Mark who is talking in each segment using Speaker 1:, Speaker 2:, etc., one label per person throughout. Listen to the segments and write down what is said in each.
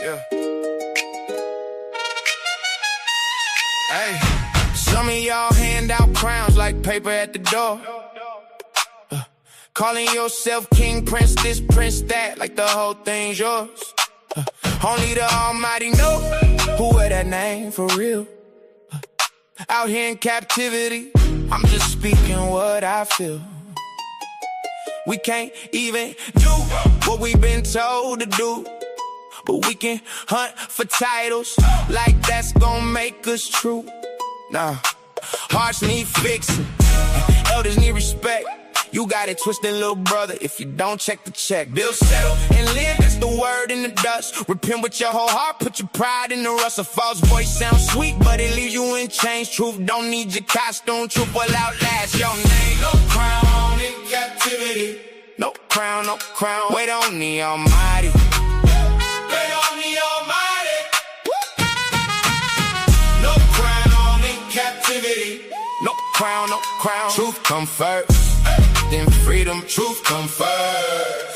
Speaker 1: Yeah. Hey, some of y'all hand out crowns like paper at the door. Calling yourself king, prince this, prince that, like the whole thing's yours. Only the almighty know who wear that name for real. Out here in captivity, I'm just speaking what I feel. We can't even do what we've been told to do, but we can hunt for titles like that's gonna make us true. Nah, hearts need fixing, elders need respect. You got it twisted, little brother, if you don't check the check. Bill settle and live, that's the word in the dust. Repent with your whole heart, put your pride in the rust. A false voice sounds sweet, but it leaves you in chains. Truth don't need your costume, truth will outlast your name. No crown in captivity, no crown, no crown. Wait on the almighty. Wait on the almighty. No crown in captivity, no crown, no crown. Truth come first, then freedom, truth come first.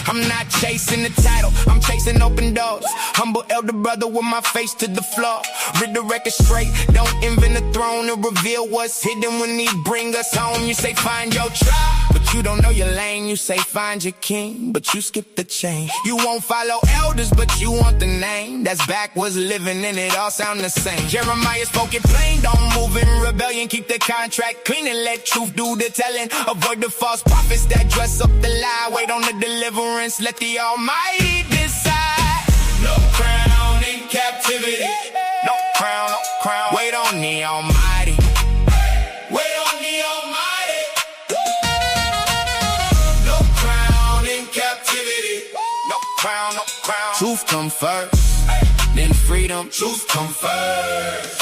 Speaker 1: I'm not chasing the title, I'm chasing open doors. Humble elder brother with my face to the floor. Read the record straight, don't invent a throne to reveal what's hidden when he bring us home. You say find your tribe, but you don't know your lane. You say find your king, but you skip the chain. You won't follow elders, but you want the name. That's backwards living and it all sound the same. Jeremiah spoke it plain, don't move in rebellion. Keep the contract clean and let truth do the telling. Avoid the false prophets that dress up the lie. Wait on the deliverance, let the almighty decide. No crown in captivity, no crown, no crown. Wait on the almighty. Wait on the almighty. No crown in captivity, no crown, no crown. Truth come first, then freedom, truth come first.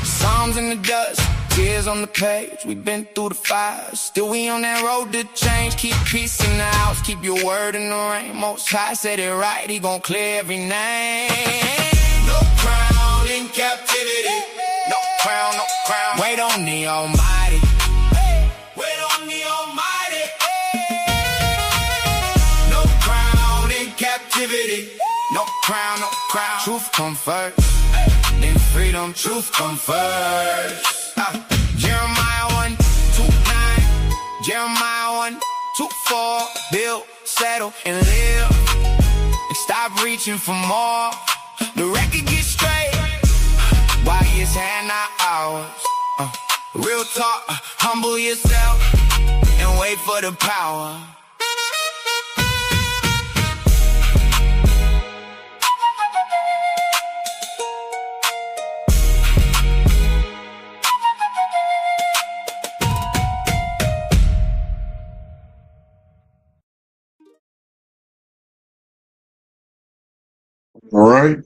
Speaker 1: Psalms in the dust, tears on the page. We've been through the fire, still we on that road to change. Keep peace in the house, keep your word in the rain. Most High said it right, he gon' clear every name. No crown in captivity, no crown, no crown. Wait on the almighty. Wait on the almighty. No crown in captivity, no crown, no crown. Truth come first, then freedom, truth come first. Jeremiah 1:2-9, Jeremiah 1:2-4. Build, settle, and live, and stop reaching for more. The record gets straight, while his hand not ours. Real talk, humble yourself, and wait for the power.
Speaker 2: All right.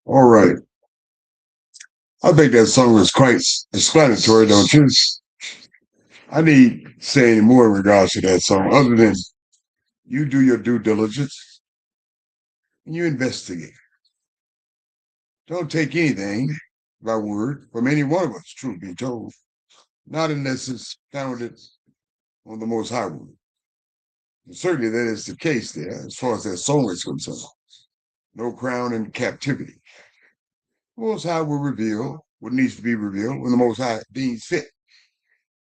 Speaker 2: All right. I think that song was quite explanatory, don't you? I need to say any more in regards to that song, other than you do your due diligence and you investigate. Don't take anything by word from any one of us, truth be told, not unless it's founded on the Most High Word. And certainly that is the case there, as far as that song is concerned. No crown in captivity. The Most High will reveal what needs to be revealed when the Most High deems fit.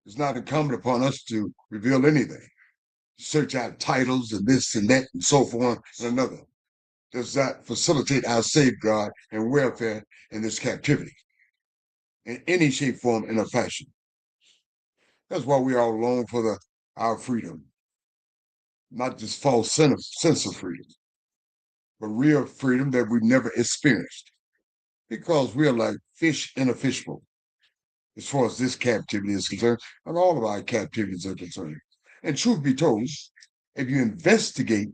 Speaker 2: It's not incumbent upon us to reveal anything. Search out titles and this and that and so forth and another. Does not facilitate our safeguard and welfare in this captivity in any shape, form, and fashion. That's why we all long for our freedom. Not just false sense of freedom, but real freedom that we've never experienced, because we're like fish in a fishbowl as far as this captivity is concerned, and all of our captivities are concerned. And truth be told, if you investigate,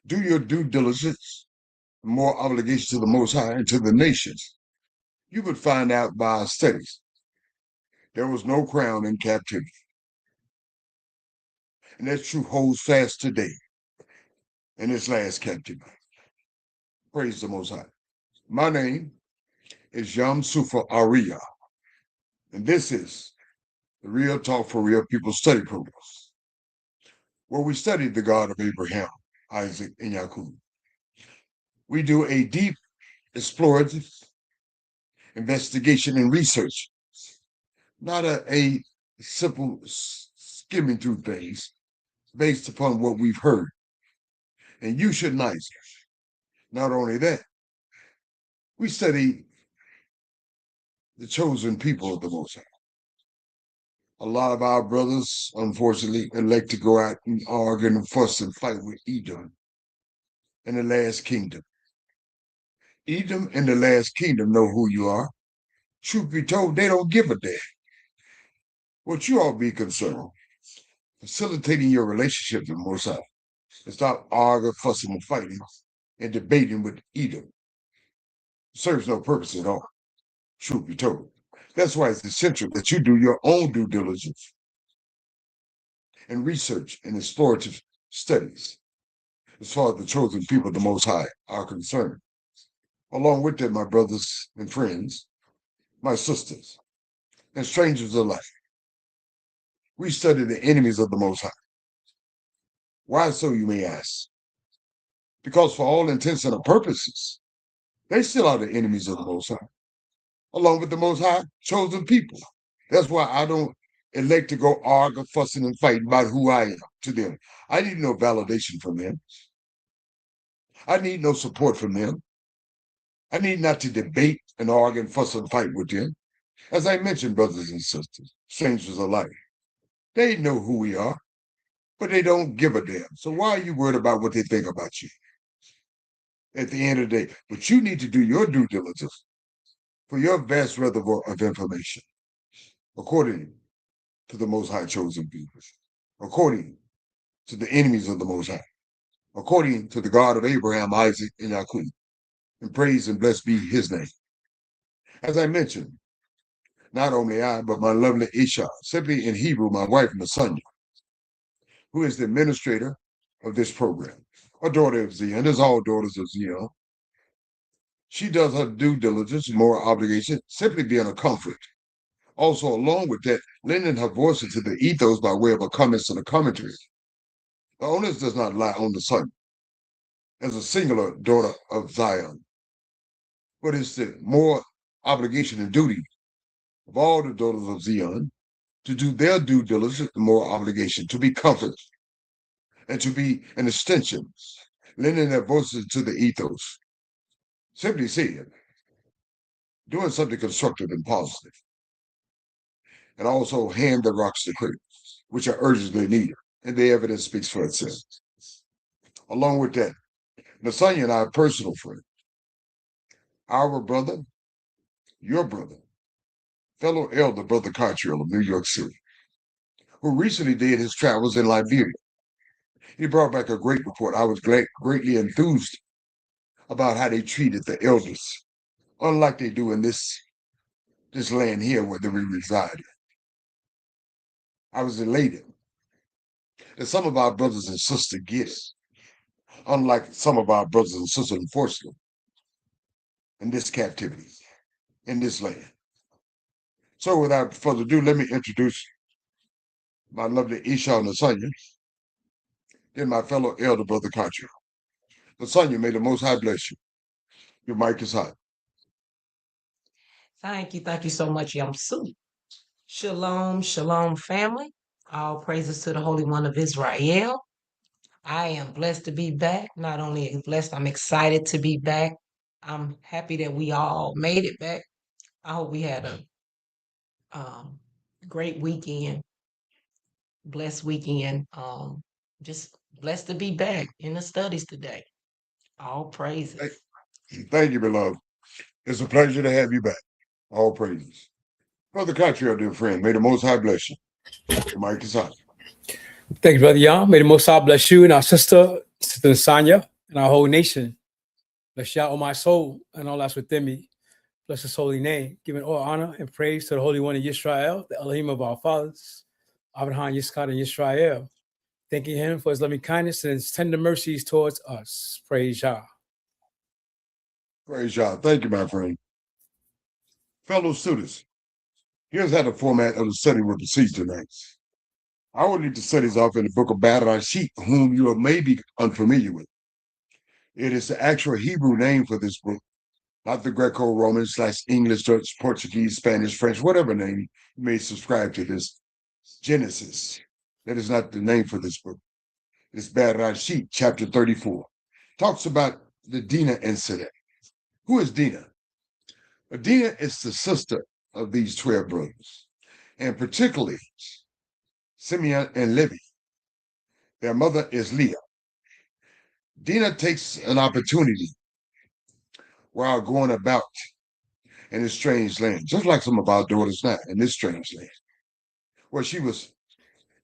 Speaker 2: do your due diligence, more obligation to the Most High and to the nations, you would find out by our studies there was no crown in captivity. And that truth holds fast today in this last captivity. Praise the Most High. My name is Yam Sufa Aria, and this is the Real Talk for Real People study programs, where we study the God of Abraham, Isaac, and Yakub. We do a deep explorative investigation and research, not a simple skimming through things based upon what we've heard. And you should not. Not only that, we study the chosen people of the Most High. A lot of our brothers, unfortunately, elect to go out and argue and fuss and fight with Edom and the last kingdom. Edom and the last kingdom know who you are. Truth be told, they don't give a damn. What you all be concerned, facilitating your relationship with Most High, and stop arguing, fussing, and fighting and debating with Edom. Serves no purpose at all. Truth be told. That's why it's essential that you do your own due diligence and research and explorative studies as far as the chosen people of the Most High are concerned. Along with that, my brothers and friends, my sisters, and strangers alike, we study the enemies of the Most High. Why so, you may ask? Because for all intents and purposes, they still are the enemies of the Most High, along with the Most High chosen people. That's why I don't elect to go argue, fussing, and fighting about who I am to them. I need no validation from them. I need no support from them. I need not to debate and argue and fuss and fight with them. As I mentioned, brothers and sisters, strangers alike, they know who we are, but they don't give a damn. So why are you worried about what they think about you? At the end of the day, but you need to do your due diligence for your vast reservoir of information, according to the Most High chosen people, according to the enemies of the Most High, according to the God of Abraham, Isaac, and Jacob, and praise and blessed be his name. As I mentioned, not only I, but my lovely Isha, simply in Hebrew, my wife, Nasanya, who is the administrator of this program, a daughter of Zion, as all daughters of Zion. She does her due diligence, moral obligation, simply being a comfort. Also, along with that, lending her voice into the ethos by way of a comments and a commentary. The onus does not lie on the son as a singular daughter of Zion, but it's the moral obligation and duty of all the daughters of Zion to do their due diligence, the moral obligation, to be comfort and to be an extension, lending their voices to the ethos. Simply said, doing something constructive and positive. And also hand the rocks to critics, which are urgently needed, and the evidence speaks for itself. Along with that, Nasanya and I are personal friends. Our brother, your brother, fellow elder, Brother Cottrell of New York City, who recently did his travels in Liberia. He brought back a great report. I was greatly enthused about how they treated the elders, unlike they do in this land here where we reside. I was elated that some of our brothers and sisters get it, unlike some of our brothers and sisters, unfortunately, in this captivity, in this land. So without further ado, let me introduce my lovely Isha Nasanya, then my fellow elder, Brother Cottrell. Nasanya, may the Most High bless you. Your mic is hot.
Speaker 3: Thank you so much, Yamsu. Shalom, shalom, family. All praises to the Holy One of Israel. I am blessed to be back. Not only blessed, I'm excited to be back. I'm happy that we all made it back. I hope we had a great weekend, blessed weekend. Just blessed to be back in the studies today. All praises.
Speaker 2: Thank you, beloved. It's a pleasure to have you back. All praises. Brother Cottrell, dear friend, may the Most High bless you. Your mic is hot.
Speaker 4: Thank you, Brother Young. May the Most High bless you and our sister Nasanya, and our whole nation. Bless y'all, my soul, and all that's within me. Bless his holy name. Giving all honor and praise to the Holy One of Yisrael, the Elohim of our fathers, Abraham, Yitzchak, and Yisrael. Thanking him for his loving kindness and his tender mercies towards us. Praise Yah.
Speaker 2: Praise Yah. Thank you, my friend. Fellow students, here's how the format of the study will proceed tonight. I will lead the studies off in the book of Bereshit, whom you may be unfamiliar with. It is the actual Hebrew name for this book, not the Greco-Roman / English, Dutch, Portuguese, Spanish, French, whatever name you may subscribe to this. Genesis. That is not the name for this book. It's Bereshit, chapter 34. Talks about the Dinah incident. Who is Dinah? Dinah is the sister of these 12 brothers, and particularly Simeon and Levi. Their mother is Leah. Dinah takes an opportunity while going about in this strange land, just like some of our daughters now in this strange land, where she was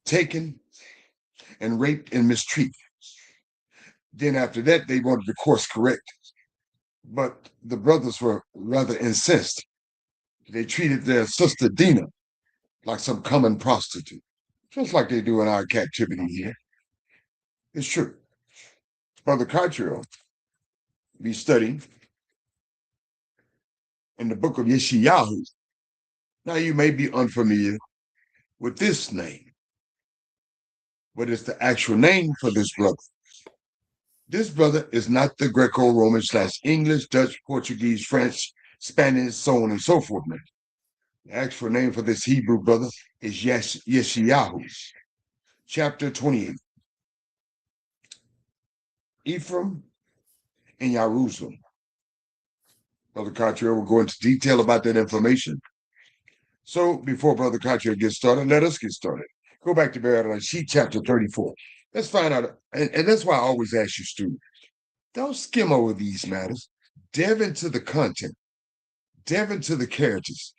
Speaker 2: taken and raped and mistreated. Then after that, they wanted to course correct, but the brothers were rather incensed. They treated their sister Dinah like some common prostitute, just like they do in our captivity here. It's true. Brother Cottrell be studying in the book of Yeshayahu. Now you may be unfamiliar with this name, but it's the actual name for this brother. This brother is not the Greco-Roman / English, Dutch, Portuguese, French, Spanish, so on and so forth, man. The actual name for this Hebrew brother is Yeshayahu, chapter 28. Ephraim and Jerusalem. Brother Cottrell will go into detail about that information. So before Brother Cottrell gets started, let us get started. Go back to Bereshit, chapter 34. Let's find out, and that's why I always ask you, students, don't skim over these matters. Delve into the content, delve into the characters,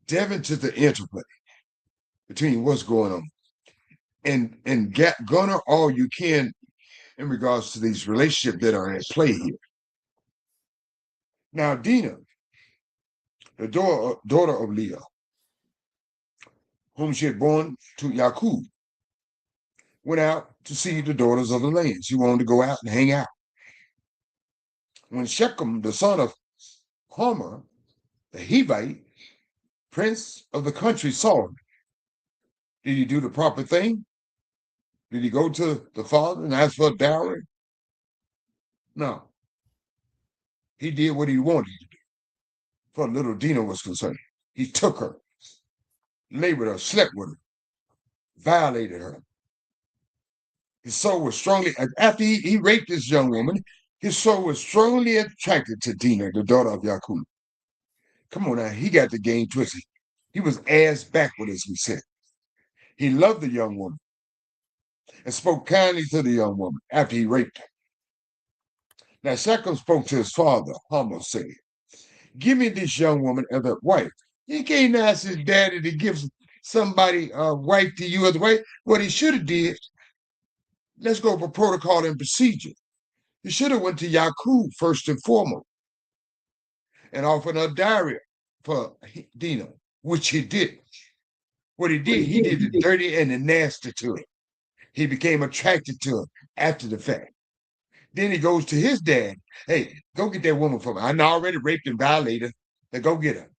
Speaker 2: delve into the interplay between what's going on, and garner all you can in regards to these relationships that are at play here. Now, Dinah, the daughter of Leah, whom she had born to Yaakov, went out to see the daughters of the land. She wanted to go out and hang out. When Shechem, the son of Hamor, the Hivite, prince of the country, saw him, did he do the proper thing? Did he go to the father and ask for a dowry? No. He did what he wanted to do. For little Dinah was concerned. He took her, lay with her, slept with her, violated her. His soul was strongly, after he raped this young woman, his soul was strongly attracted to Dinah, the daughter of Yaakov. Come on now, he got the game twisted. He was ass backward, as we said. He loved the young woman and spoke kindly to the young woman after he raped her. Now Shechem spoke to his father, Hamor, saying, "Give me this young woman as a wife." He can't ask his daddy to give somebody a wife to you as a wife. What he should have did, let's go for protocol and procedure. He should have went to Yaakov first and foremost and offered a dowry for Dinah, which he did. What he did, he did the dirty and the nasty to her. He became attracted to her after the fact. Then he goes to his dad. "Hey, go get that woman for me. I already raped and violated her. Now go get her."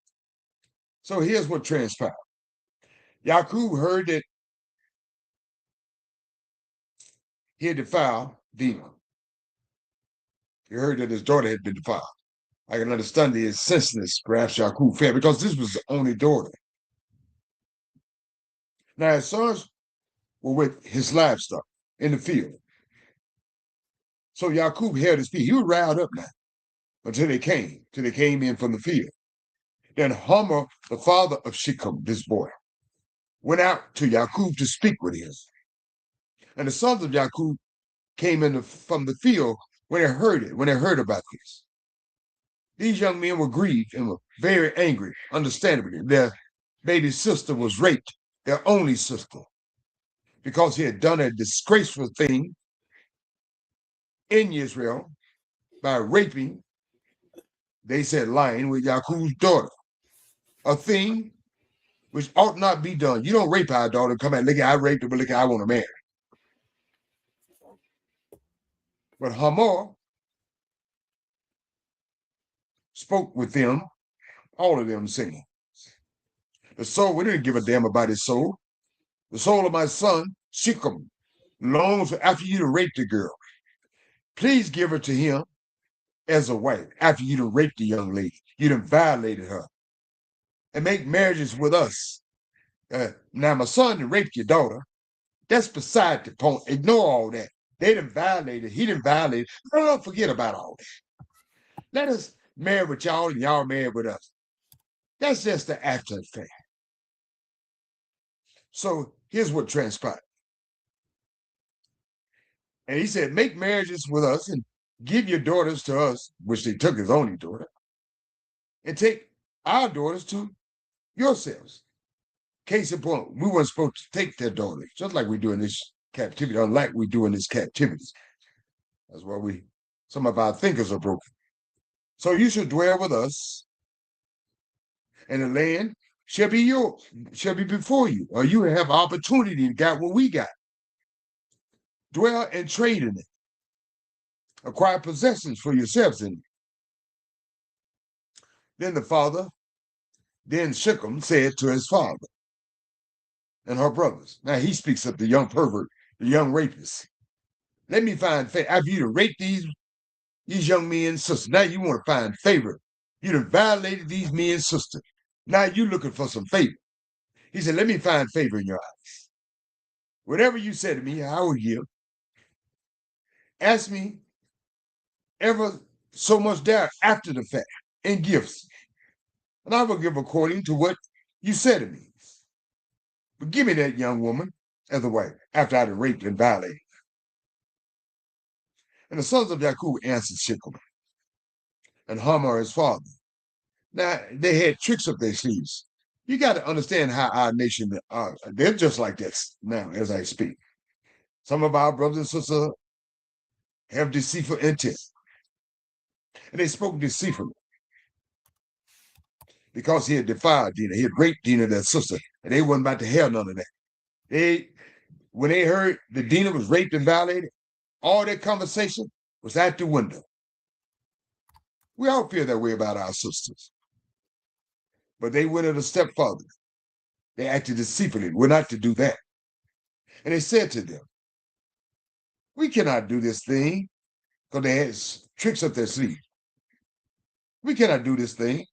Speaker 2: So here's what transpired. Yaakov heard that he had defiled Dinah. He heard that his daughter had been defiled. I can understand the insensitivity perhaps Yaakov felt, because this was the only daughter. Now his sons were with his livestock in the field. So Yaakov held his peace. He was riled up now until they came in from the field. Then Hamor, the father of Shechem, this boy, went out to Yaakov to speak with him. And the sons of Yaakov came in from the field when they heard about this. These young men were grieved and were very angry, understandably. Their baby sister was raped, their only sister, because he had done a disgraceful thing in Israel by raping, they said lying, with Yaakov's daughter, a thing which ought not be done. You don't rape our daughter and come out, "Look, I raped her, but look, I want to marry." But Hamor spoke with them, all of them, saying, "The soul, we didn't give a damn about his soul. The soul of my son, Shechem, longs after you to rape the girl. Please give her to him as a wife after you to rape the young lady. You done violated her. And make marriages with us. Now, my son raped your daughter. That's beside the point. Ignore all that. They done violated. He done violated. Don't forget about all that. Let us marry with y'all and y'all marry with us. That's just the after effect. So here's what transpired. And he said, make marriages with us and give your daughters to us, which they took his only daughter, and take our daughters to yourselves. Case in point, we weren't supposed to take their daughters, just like we do in this captivity, unlike we do in this captivity. That's why some of our thinkers are broken. So you should dwell with us, and the land shall be yours, shall be before you, or you will have opportunity to get what we got. Dwell and trade in it. Acquire possessions for yourselves in it. Then Shechem said to his father and her brothers. Now he speaks of the young pervert, the young rapist. Let me find favor. After you to rape these young men and sisters, now you want to find favor. You done violated these men and sisters. Now you looking for some favor. He said, let me find favor in your eyes. Whatever you say to me, I will give. Ask me ever so much there after the fact in gifts, and I will give according to what you said to me. But give me that young woman as a wife after I'd raped and violated. And the sons of Jacob answered Shechem and Hamor his father. Now, they had tricks up their sleeves. You got to understand how our nation are. They're just like this now as I speak. Some of our brothers and sisters have deceitful intent. And they spoke deceitfully because he had defiled Dinah. He had raped Dinah, their sister, and they wasn't about to have none of that. When they heard that Dinah was raped and violated, all that conversation was out the window. We all feel that way about our sisters. But they went a step further. They acted deceitfully. We're not to do that. And they said to them, we cannot do this thing, because they had tricks up their sleeve. We cannot do this thing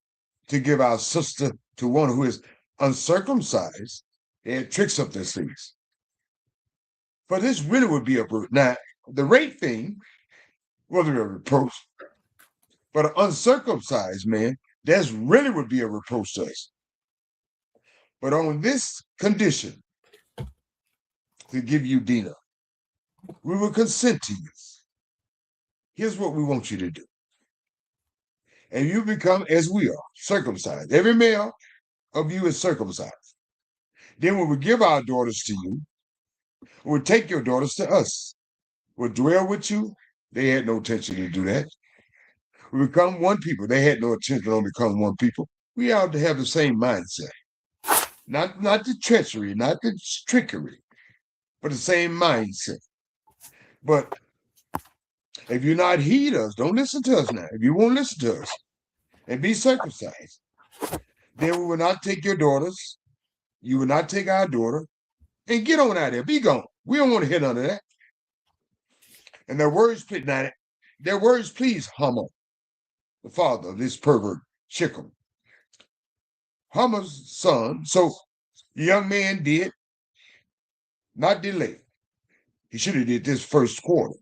Speaker 2: to give our sister to one who is uncircumcised. They had tricks up their sleeves. But this really would be a brute. Now, the rape thing wasn't a reproach, but an uncircumcised man, that's really would be a reproach to us. But on this condition, to give you Dinah, we will consent to you. Here's what we want you to do. And you become as we are, circumcised. Every male of you is circumcised. Then we will give our daughters to you. We'll take your daughters to us. We'll dwell with you. They had no intention to do that. We become one people. They had no intention to become one people. We ought to have the same mindset. Not the treachery, not the trickery, but the same mindset. But if you're not heed us, don't listen to us now. If you won't listen to us and be circumcised, then we will not take your daughters. You will not take our daughter. And get on out of there. Be gone. We don't want to hear none of that. And their words please Hamor, the father of this pervert, Shechem. Hamor's son. So the young man did not delay. He should have did this first quarter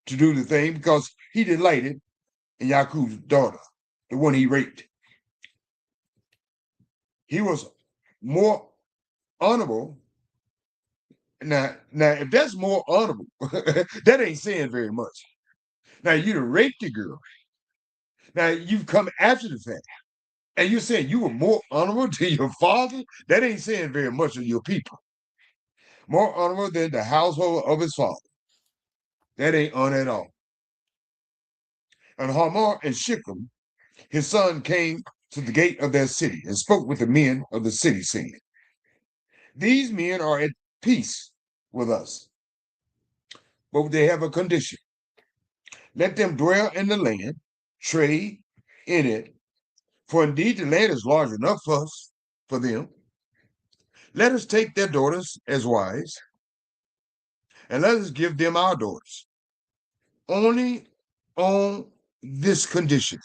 Speaker 2: to do the thing because he delighted in Jacob's daughter, the one he raped. He was more honorable. Now, if that's more honorable, that ain't saying very much. Now, you done raped the girl. Now, you've come after the fact. And you're saying you were more honorable to your father? That ain't saying very much of your people. More honorable than the household of his father. That ain't honor at all. And Hamor and Shechem, his son, came to the gate of their city and spoke with the men of the city, saying, these men are at peace with us, but they have a condition. Let them dwell in the land, trade in it, for indeed the land is large enough for us, for them. Let us take their daughters as wives, and let us give them our daughters. Only on this condition,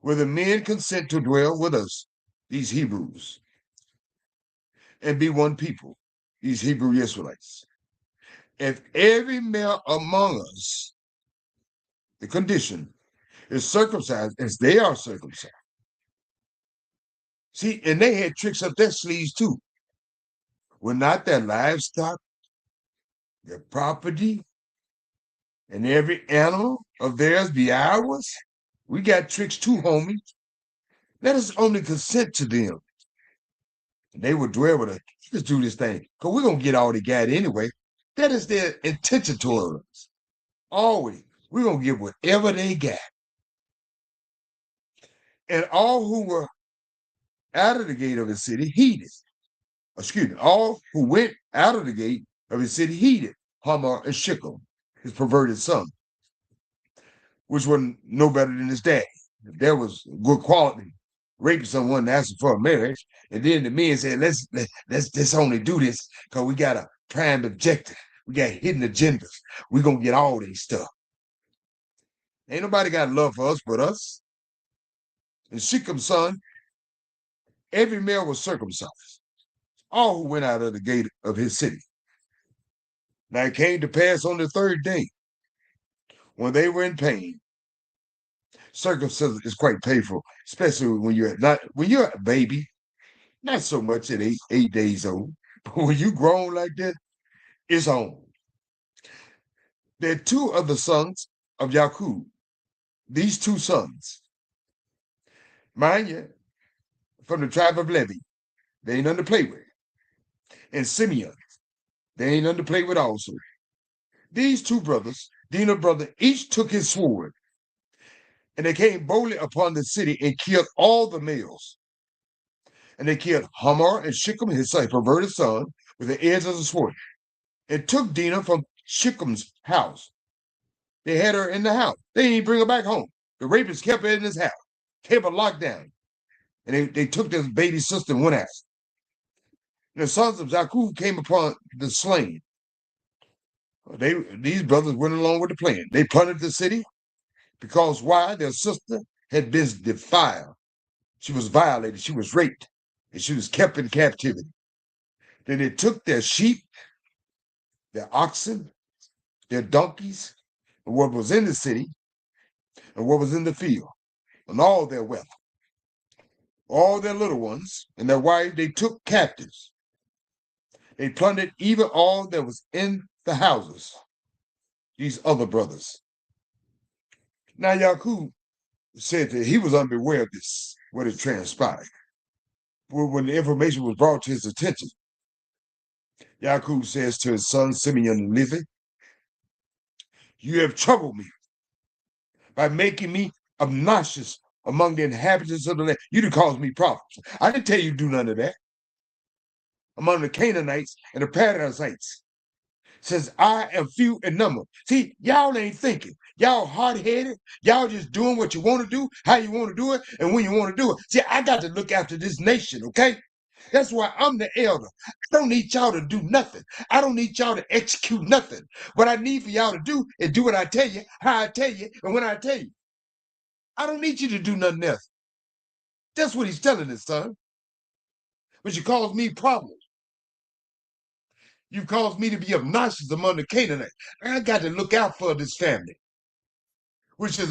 Speaker 2: where the men consent to dwell with us, these Hebrews, and be one people, these Hebrew Israelites. If every male among us, the condition, is circumcised as they are circumcised. See, and they had tricks up their sleeves too. Will not their livestock, their property, and every animal of theirs be ours? We got tricks too, homie. Let us only consent to them. And they will dwell with us. Let's do this thing. Because we're going to get all they got anyway. That is their intention toward us. Always. We're going to get whatever they got. And all who were out of the gate of the city heeded. Excuse me. All who went out of the gate of the city heeded Hamor and Shechem, his perverted son, which was no better than his dad. If there was good quality, raping someone and asking for a marriage, and then the men said, let's only do this because we got a prime objective. We got hidden agendas. We're going to get all these stuff. Ain't nobody got love for us but us. And Shechem's son, every male was circumcised, all who went out of the gate of his city. Now it came to pass on the third day, when they were in pain. Circumcision is quite painful, especially when you're a baby, not so much at 8 days old, but when you grown like that, it's on. There are two of the sons of Jacob, these two sons. Mind you, from the tribe of Levi, they ain't nothing to play with. And Simeon, they ain't nothing to play with also. These two brothers, Dinah's brother, each took his sword, and they came boldly upon the city and killed all the males. And they killed Hamor and Shechem, his son, perverted son, with the edge of the sword, and took Dinah from Shechem's house. They had her in the house. They didn't even bring her back home. The rapists kept her in his house, kept her locked down. And they took this baby sister and went after. The sons of Jacob came upon the slain. These brothers went along with the plan. They plundered the city because why? Their sister had been defiled. She was violated. She was raped. And she was kept in captivity. Then they took their sheep, their oxen, their donkeys, and what was in the city, and what was in the field, and all their wealth. All their little ones and their wives they took captives. They plundered even all that was in the houses, these other brothers. Now Jacob said that he was unaware of this, what had transpired. When the information was brought to his attention, Jacob says to his son Simeon and Levi, you have troubled me by making me obnoxious among the inhabitants of the land. You didn't cause me problems. I didn't tell you to do none of that. Among the Canaanites and the Perizzites, since I am few in number. See, y'all ain't thinking. Y'all hard-headed. Y'all just doing what you want to do, how you want to do it, and when you want to do it. See, I got to look after this nation, okay? That's why I'm the elder. I don't need y'all to do nothing. I don't need y'all to execute nothing. What I need for y'all to do is do what I tell you, how I tell you, and when I tell you. I don't need you to do nothing else. That's what he's telling his son. But you cause me problems. You caused me to be obnoxious among the Canaanites. I got to look out for this family, which is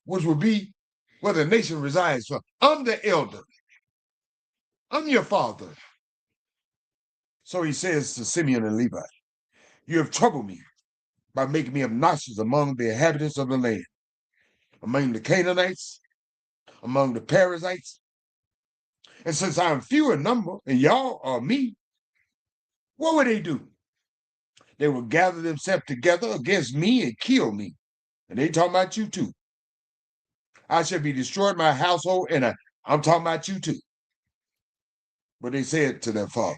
Speaker 2: which would be where the nation resides from. I'm the elder. I'm your father. So he says to Simeon and Levi, you have troubled me by making me obnoxious among the inhabitants of the land, among the Canaanites, among the Perizzites. And since I'm few in number and y'all are me, what would they do? They would gather themselves together against me and kill me. And they talking about you too. I shall be destroyed, my household, and I'm talking about you too. But they said to their father,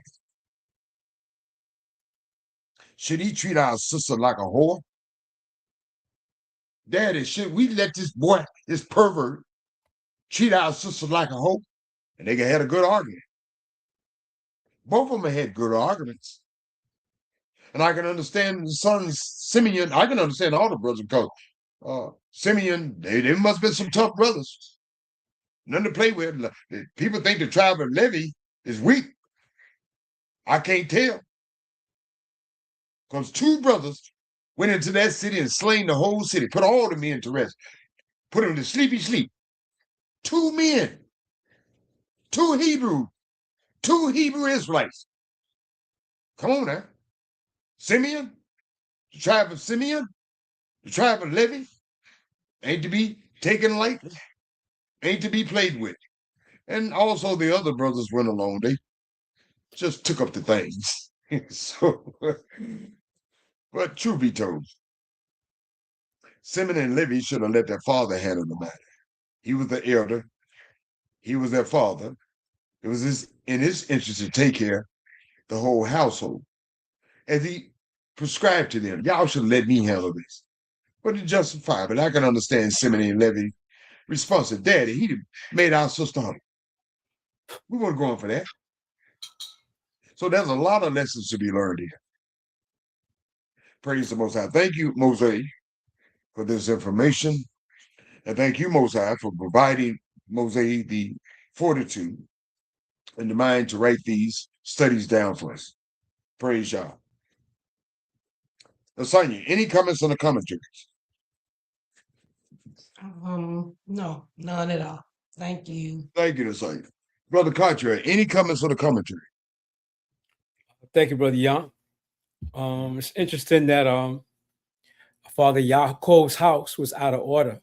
Speaker 2: should he treat our sister like a whore? Daddy, should we let this boy, this pervert, treat our sister like a hoe? And they had a good argument. Both of them had good arguments. And I can understand the sons, Simeon. I can understand all the brothers because Simeon, they must have been some tough brothers. Nothing to play with. People think the tribe of Levi is weak. I can't tell. Because 2 brothers went into that city and slain the whole city, put all the men to rest, put them to sleepy sleep. 2 men, 2 Hebrews, 2 Hebrew Israelites. Come on now. Simeon, the tribe of Simeon, the tribe of Levi, ain't to be taken lightly, ain't to be played with. And also the other brothers went along. They just took up the things. So, but truth be told, Simeon and Levi should have let their father handle the matter. He was the elder. He was their father. It was in his interest to take care of the whole household. As he prescribed to them, y'all should let me handle this. But it's justified. But I can understand Simeon and Levi's response. Daddy, he made our sister hungry. We weren't going for that. So there's a lot of lessons to be learned here. Praise the Most High. Thank you, Mosaic, for this information. And thank you, Mosaic, for providing Mosaic the fortitude and the mind to write these studies down for us. Praise y'all. Lasagna, any comments on the commentaries?
Speaker 3: No, none at all. Thank you.
Speaker 2: Thank you, Lasagna. Brother Carter, any comments on the commentary?
Speaker 4: Thank you, Brother Young. It's interesting that Father Yaakov's house was out of order.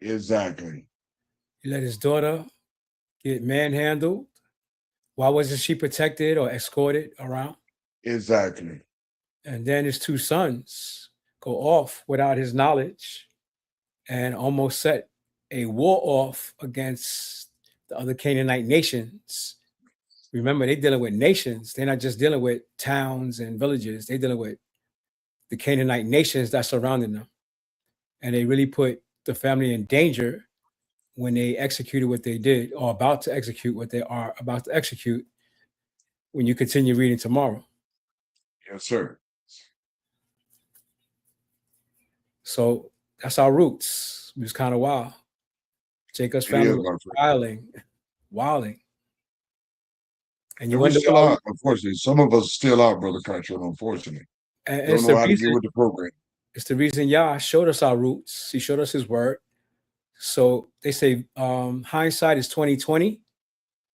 Speaker 2: Exactly.
Speaker 4: He let his daughter get manhandled. Why wasn't she protected or escorted around?
Speaker 2: Exactly.
Speaker 4: And then his 2 sons go off without his knowledge and almost set a war off against the other Canaanite nations. Remember, they're dealing with nations. They're not just dealing with towns and villages. They're dealing with the Canaanite nations that's surrounding them. And they really put the family in danger when they executed what they did or about to execute what they are about to execute when you continue reading tomorrow.
Speaker 2: Yes, sir.
Speaker 4: So that's our roots. It was kind of wild. Jacob's family was wilding. And you wonder
Speaker 2: still are, unfortunately. Some of us still are, Brother Carter, unfortunately.
Speaker 4: And
Speaker 2: don't know how to get with the program.
Speaker 4: It's the reason Yah showed us our roots. He showed us his word. So they say hindsight is 20/20.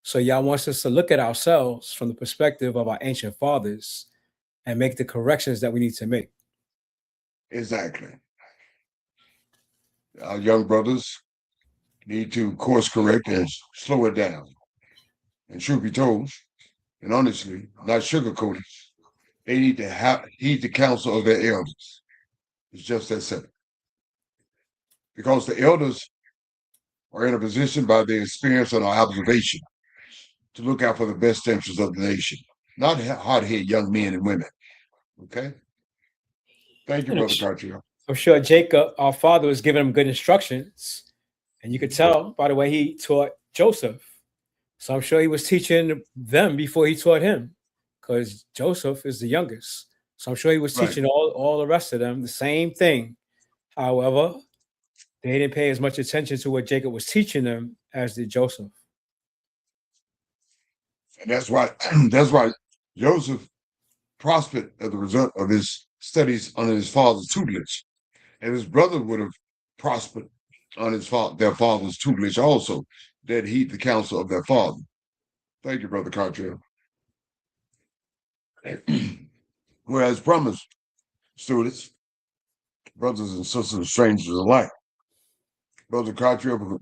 Speaker 4: So Yah wants us to look at ourselves from the perspective of our ancient fathers and make the corrections that we need to make.
Speaker 2: Exactly. Our young brothers need to course correct and slow it down. And truth be told, and honestly, not sugarcoated, they need to heed the counsel of their elders. It's just that simple. Because the elders are in a position by their experience and our observation to look out for the best interests of the nation, not hard-headed young men and women. Okay? Thank you, Brother Cartier.
Speaker 4: I'm sure Jacob, our father, was giving him good instructions. And you could tell by the way he taught Joseph. So I'm sure he was teaching them before he taught him, because Joseph is the youngest. So I'm sure he was teaching all the rest of them the same thing. However, they didn't pay as much attention to what Jacob was teaching them as did Joseph.
Speaker 2: And that's why Joseph prospered as a result of his studies under his father's tutelage. And his brother would have prospered on their father's tutelage also, that heed the counsel of their father. Thank you, Brother Cartier. Whereas promised, students, brothers and sisters and strangers alike, Brother Cartier will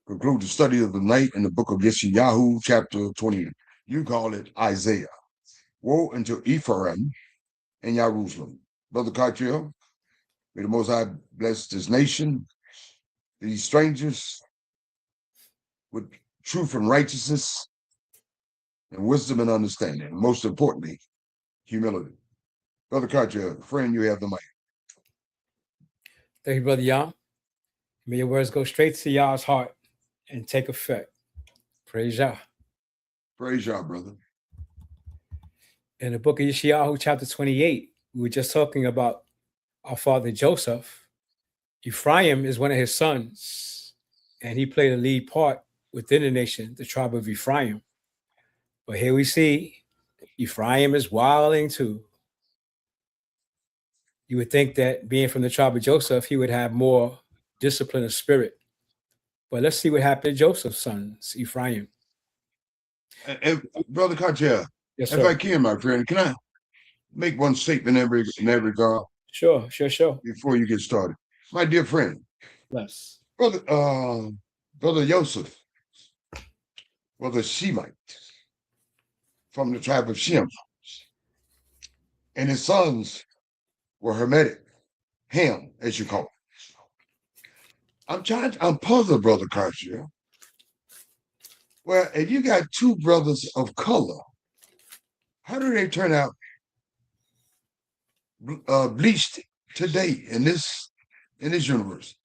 Speaker 2: conclude the study of the night in the book of Yeshayahu, chapter 20. You call it Isaiah. Woe unto Ephraim and Jerusalem. Brother Cartier, may the Most High bless this nation, these strangers, with truth and righteousness and wisdom and understanding. And most importantly, humility. Brother Cartier, friend, you have the mic.
Speaker 4: Thank you, Brother Yah. May your words go straight to Yah's heart and take effect. Praise Yah.
Speaker 2: Praise Yah, brother.
Speaker 4: In the book of Yeshayahu, chapter 28, we were just talking about our father Joseph. Ephraim is one of his sons, and he played a lead part within the nation, the tribe of Ephraim. But here we see Ephraim is wilding too. You would think that being from the tribe of Joseph, he would have more discipline of spirit. But let's see what happened to Joseph's sons, Ephraim.
Speaker 2: And Brother Cartier,
Speaker 4: Yes,
Speaker 2: if I
Speaker 4: sir.
Speaker 2: can, my friend, can I make one statement in that regard
Speaker 4: Sure.
Speaker 2: before you get started? My dear friend,
Speaker 4: Yes.
Speaker 2: Brother Joseph was a Shemite from the tribe of Shem, and his sons were Hermetic, Ham, as you call it. I'm puzzled, Brother Cartier. Well, if you got two brothers of color, how do they turn out bleached today in this universe?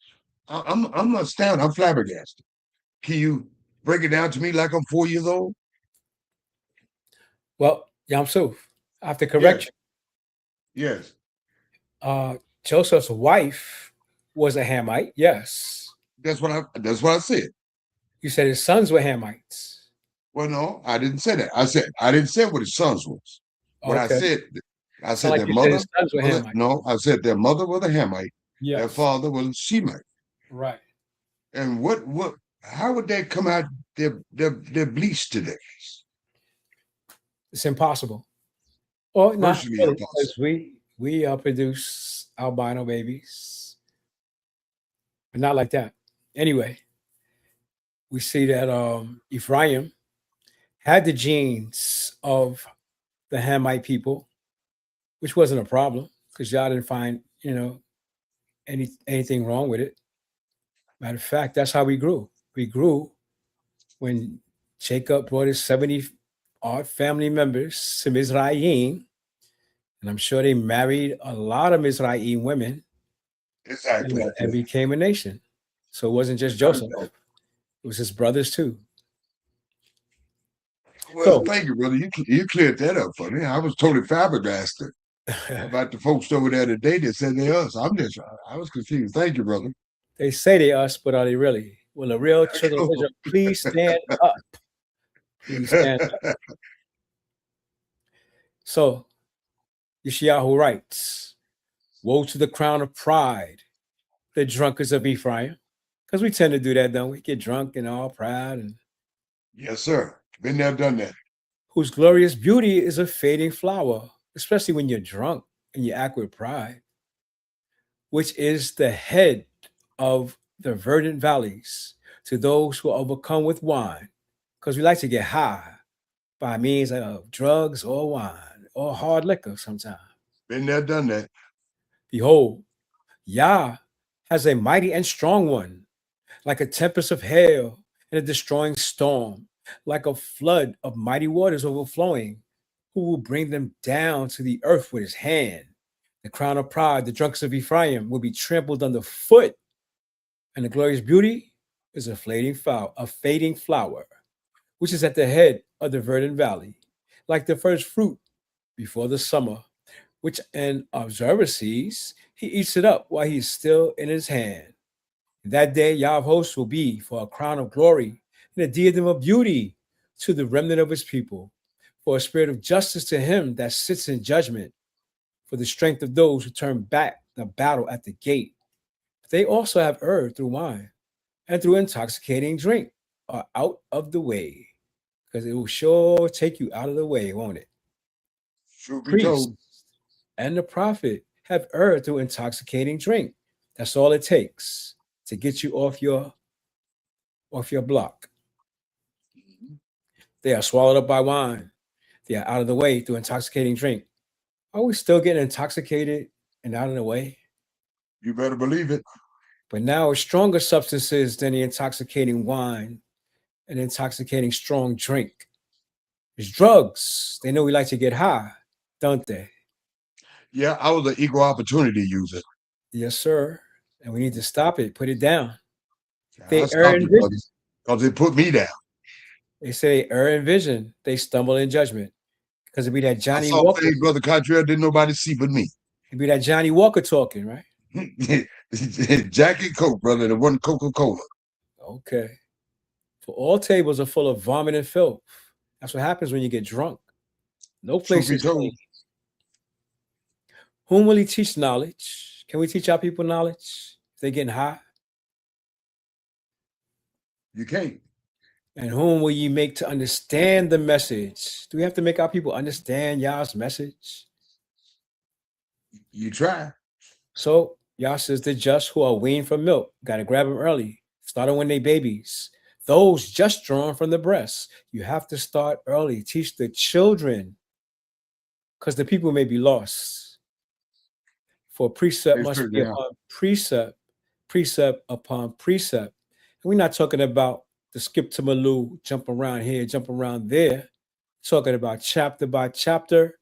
Speaker 2: I'm astounded. I'm flabbergasted. Can you break it down to me like I'm 4 years old?
Speaker 4: Well, Yamsuf, I have to correct
Speaker 2: Yes.
Speaker 4: you. Joseph's wife was a Hamite. Yes.
Speaker 2: That's what I said.
Speaker 4: You said his sons were Hamites.
Speaker 2: Well, no, I didn't say that. I didn't say what his sons was. What I said
Speaker 4: Sound like
Speaker 2: their
Speaker 4: you said
Speaker 2: mother
Speaker 4: his sons were
Speaker 2: was
Speaker 4: Hamites.
Speaker 2: no, I said their mother was a Hamite, their
Speaker 4: Yes.
Speaker 2: father was a Shemite.
Speaker 4: Right.
Speaker 2: And how would they come out they're bleached today?
Speaker 4: It's impossible. Or not
Speaker 2: Virtually
Speaker 4: really,
Speaker 2: impossible.
Speaker 4: because we produce albino babies, but not like that. Anyway, we see that Ephraim had the genes of the Hamite people, which wasn't a problem because y'all didn't find anything wrong with it. Matter of fact, that's how we grew. We grew when Jacob brought his 70 odd family members to Mizraim, and I'm sure they married a lot of Mizraim women
Speaker 2: Exactly.
Speaker 4: and became a nation. So it wasn't just Joseph; it was his brothers too.
Speaker 2: Well, thank you, brother. You cleared that up for me. I was totally flabbergasted about the folks over there today that said they us. I was confused. Thank you, brother.
Speaker 4: They say they us, but are they really? Will the real children of Israel please stand up? Please stand up. So, Yeshayahu writes, "Woe to the crown of pride, the drunkards of Ephraim." Because we tend to do that, don't we? Get drunk and all proud. And
Speaker 2: Yes, sir. Been there, done that.
Speaker 4: whose glorious beauty is a fading flower, especially when you're drunk and you act with pride, which is the head of the verdant valleys to those who are overcome with wine, because we like to get high by means of drugs or wine or hard liquor sometimes.
Speaker 2: Been there, done that.
Speaker 4: Behold, Yah has a mighty and strong one, like a tempest of hail and a destroying storm, like a flood of mighty waters overflowing, who will bring them down to the earth with his hand. The crown of pride, the drunkards of Ephraim, will be trampled underfoot, and the glorious beauty is a fading flower, which is at the head of the verdant valley, like the first fruit before the summer, which an observer sees, he eats it up while he is still in his hand. That day, Yah of hosts will be for a crown of glory and a diadem of beauty to the remnant of his people, for a spirit of justice to him that sits in judgment, for the strength of those who turn back the battle at the gate. They also have erred through wine and through intoxicating drink are out of the way, because it will sure take you out of the way, won't it?
Speaker 2: Truth be
Speaker 4: Priest
Speaker 2: told.
Speaker 4: and the prophet have erred through intoxicating drink. That's all it takes to get you off your block. They are swallowed up by wine. They are out of the way through intoxicating drink. Are we still getting intoxicated and out of the way?
Speaker 2: You better believe it.
Speaker 4: But now it's stronger substances than the intoxicating wine and intoxicating strong drink. It's drugs. They know we like to get high, don't they?
Speaker 2: Yeah, I was an equal opportunity user.
Speaker 4: Yes, sir. And we need to stop it, put it down.
Speaker 2: I
Speaker 4: They
Speaker 2: stopped
Speaker 4: err in
Speaker 2: it,
Speaker 4: vision.
Speaker 2: brother, because it put me down.
Speaker 4: They say err in vision. They stumble in judgment. Because it'd be that
Speaker 2: I
Speaker 4: Johnny
Speaker 2: saw
Speaker 4: Walker.
Speaker 2: things, Brother Cottrell, didn't nobody see but me.
Speaker 4: It'd be that Johnny Walker talking, right?
Speaker 2: Jack and Coke, brother, the one Coca-Cola.
Speaker 4: Okay. For all tables are full of vomit and filth. That's what happens when you get drunk. No place
Speaker 2: Truth be
Speaker 4: is
Speaker 2: told,
Speaker 4: clean. Whom will he teach knowledge? Can we teach our people knowledge if they're getting high?
Speaker 2: you can't.
Speaker 4: And whom will you make to understand the message? Do we have to make our people understand Yah's message?
Speaker 2: You try.
Speaker 4: So Yah says the just who are weaned from milk, got to grab them early, starting when they babies. Those just drawn from the breast, you have to start early. Teach the children, because the people may be lost. For precept
Speaker 2: Yes,
Speaker 4: must
Speaker 2: sir,
Speaker 4: be
Speaker 2: yeah.
Speaker 4: upon precept, precept upon precept. And we're not talking about the skip to Maloo, jump around here, jump around there. Talking about chapter by chapter,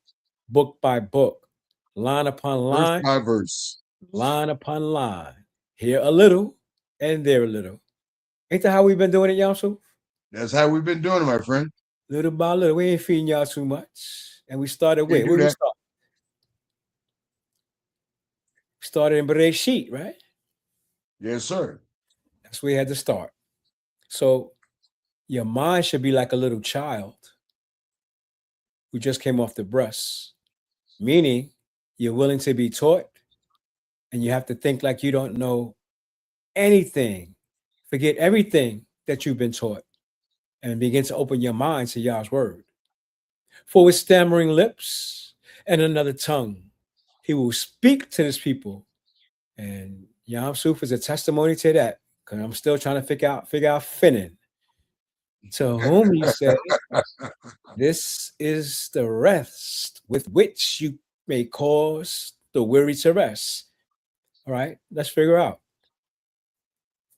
Speaker 4: book by book, line upon
Speaker 2: Verse
Speaker 4: line,
Speaker 2: by verse.
Speaker 4: line upon line. Here a little and there a little. Ain't that how we've been doing it, Yamsu?
Speaker 2: That's how we've been doing it, my friend.
Speaker 4: Little by little. We ain't feeding y'all too much. And we started
Speaker 2: Can't
Speaker 4: with,
Speaker 2: do
Speaker 4: where we
Speaker 2: that.
Speaker 4: start? We started in Bereshit, right?
Speaker 2: Yes, sir.
Speaker 4: That's where we had to start. So your mind should be like a little child who just came off the breast, meaning you're willing to be taught and you have to think like you don't know anything. Forget everything that you've been taught and begin to open your mind to Yah's word. For with stammering lips and another tongue, he will speak to his people. And Yam Suf is a testimony to that, because I'm still trying to figure out Finnan. To whom he said, this is the rest with which you may cause the weary to rest. All right, let's figure out.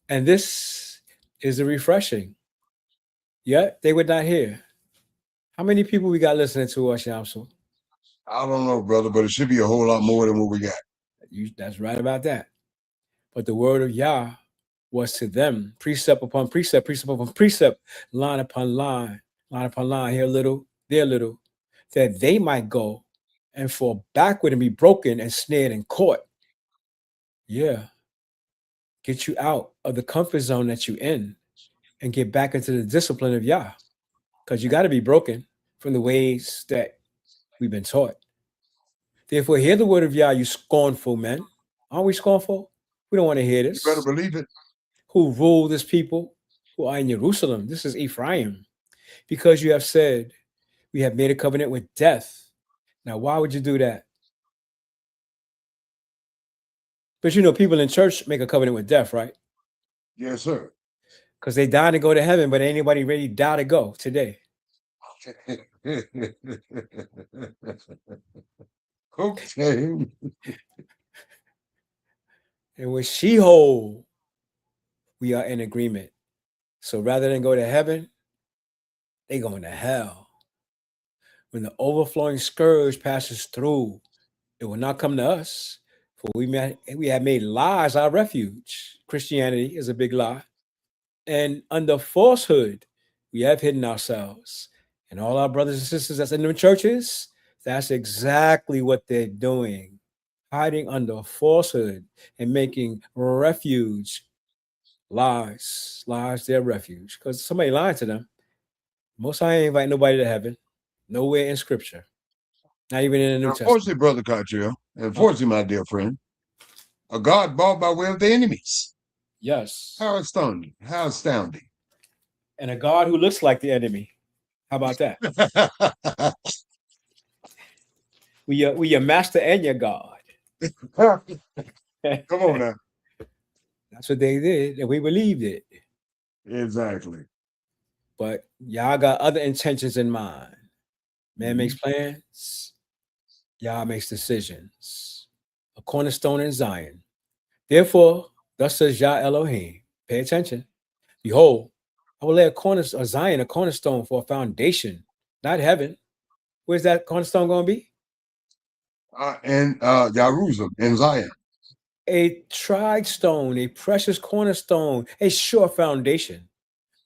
Speaker 4: And this is the refreshing. Yet they would not hear. How many people we got listening to us, Yamsu?
Speaker 2: I don't know, brother, but it should be a whole lot more than what we got.
Speaker 4: That's right about that. But the word of Yah was to them precept upon precept, precept upon precept, line upon line upon line, here a little, there a little, that they might go and fall backward and be broken and snared and caught. Yeah. Get you out of the comfort zone that you're in and get back into the discipline of Yah. Because you got to be broken from the ways that we've been taught. Therefore, hear the word of Yah, you scornful men. Aren't we scornful? We don't want to hear this.
Speaker 2: You better believe it.
Speaker 4: Who rule this people who are in Jerusalem? This is Ephraim. Because you have said, we have made a covenant with death. Now, why would you do that? But you know, people in church make a covenant with death, right?
Speaker 2: Yes, sir.
Speaker 4: Because they die to go to heaven, but ain't anybody ready to die to go today.
Speaker 2: Okay.
Speaker 4: And with Sheol, we are in agreement. So rather than go to heaven, they going to hell. When the overflowing scourge passes through, it will not come to us. For we have made lies our refuge. Christianity is a big lie. And under falsehood, we have hidden ourselves. And all our brothers and sisters that's in the churches, that's exactly what they're doing. Hiding under falsehood and making refuge lies their refuge. Because somebody lied to them. Most High ain't invite nobody to heaven. Nowhere in scripture. Not even in the New Testament.
Speaker 2: Unfortunately, Brother Cottrell, unfortunately, my dear friend, a God bought by way of the enemies.
Speaker 4: Yes.
Speaker 2: How astounding. How astounding.
Speaker 4: And a God who looks like the enemy. How about that? we your master and your God.
Speaker 2: Come on now.
Speaker 4: That's what they did, and we believed it.
Speaker 2: Exactly.
Speaker 4: But y'all got other intentions in mind. Man makes plans, Yah makes decisions. A cornerstone in Zion. Therefore, thus says Yah Elohim. Pay attention. Behold, I will lay a Zion, a cornerstone for a foundation, not heaven. Where's that cornerstone going to be?
Speaker 2: In Jerusalem, in Zion.
Speaker 4: A tried stone, a precious cornerstone, a sure foundation.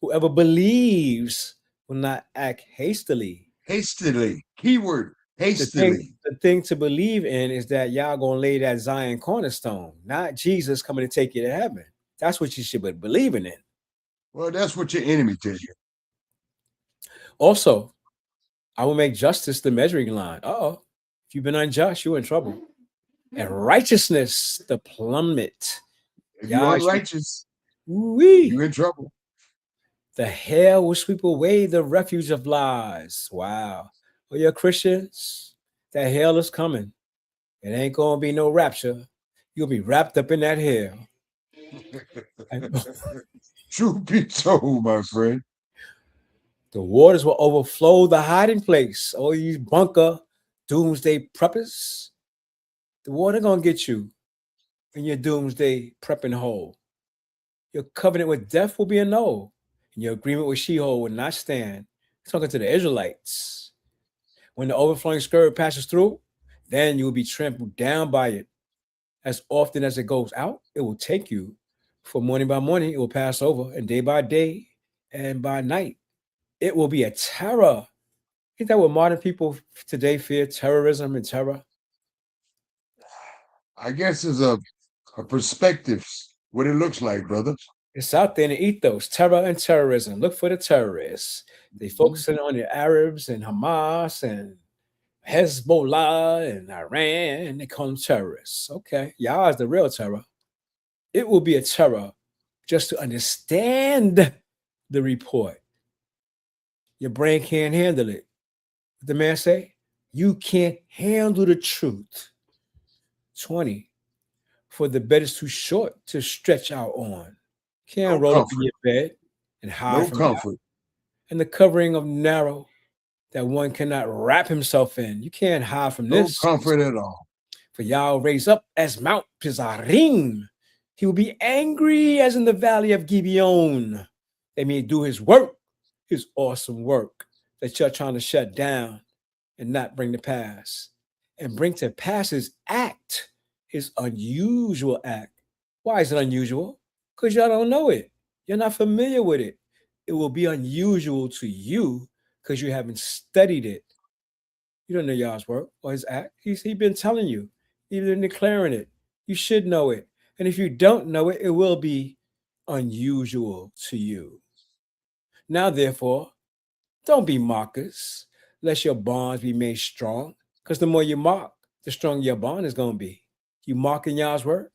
Speaker 4: Whoever believes will not act hastily,
Speaker 2: Hastily. Keyword,
Speaker 4: The
Speaker 2: hastily.
Speaker 4: thing to believe in is that y'all gonna lay that Zion cornerstone, not Jesus coming to take you to heaven. That's what you should be believing in.
Speaker 2: Well, that's what your enemy tells you.
Speaker 4: Also, I will make justice the measuring line. Oh, if you've been unjust, you're in trouble. And righteousness the plummet.
Speaker 2: If you're unrighteous,
Speaker 4: Wee.
Speaker 2: you're in trouble.
Speaker 4: The hell will sweep away the refuge of lies. Wow. Well, you're Christians, that hell is coming. It ain't gonna be no rapture. You'll be wrapped up in that hell.
Speaker 2: Truth be told, my friend.
Speaker 4: The waters will overflow the hiding place. All you bunker doomsday preppers. The water gonna get you in your doomsday prepping hole. Your covenant with death will be a no. And your agreement with Sheol will not stand. Talking to the Israelites. When the overflowing scourge passes through, then you will be trampled down by it. As often as it goes out, it will take you. For morning by morning, it will pass over, and day by day, and by night, it will be a terror. Isn't that what modern people today fear? Terrorism and terror?
Speaker 2: I guess it's a perspective, what it looks like, brother.
Speaker 4: It's out there in the ethos, terror and terrorism. Look for the terrorists. They focusing on the Arabs and Hamas and Hezbollah and Iran, and they call them terrorists. Okay, y'all is the real terror. It will be a terror just to understand the report. Your brain can't handle it. What the man say? You can't handle the truth. 20. For the bed is too short to stretch out on. Can't roll up in your bed and hide from
Speaker 2: comfort.
Speaker 4: God. And the covering of narrow that one cannot wrap himself in. You can't hide from this.
Speaker 2: No comfort at all.
Speaker 4: For Yah raised up as Mount Pizarim. He will be angry as in the valley of Gibeon. They may do his work, his awesome work that you're trying to shut down and not bring to pass. And bring to pass his act, his unusual act. Why is it unusual? Because y'all don't know it. You're not familiar with it. It will be unusual to you because you haven't studied it. You don't know y'all's work or his act. He's been telling you. He's been declaring it. You should know it. And if you don't know it, it will be unusual to you. Now, therefore, don't be mockers, lest your bonds be made strong. Because the more you mock, the stronger your bond is going to be. You mocking Yah's word?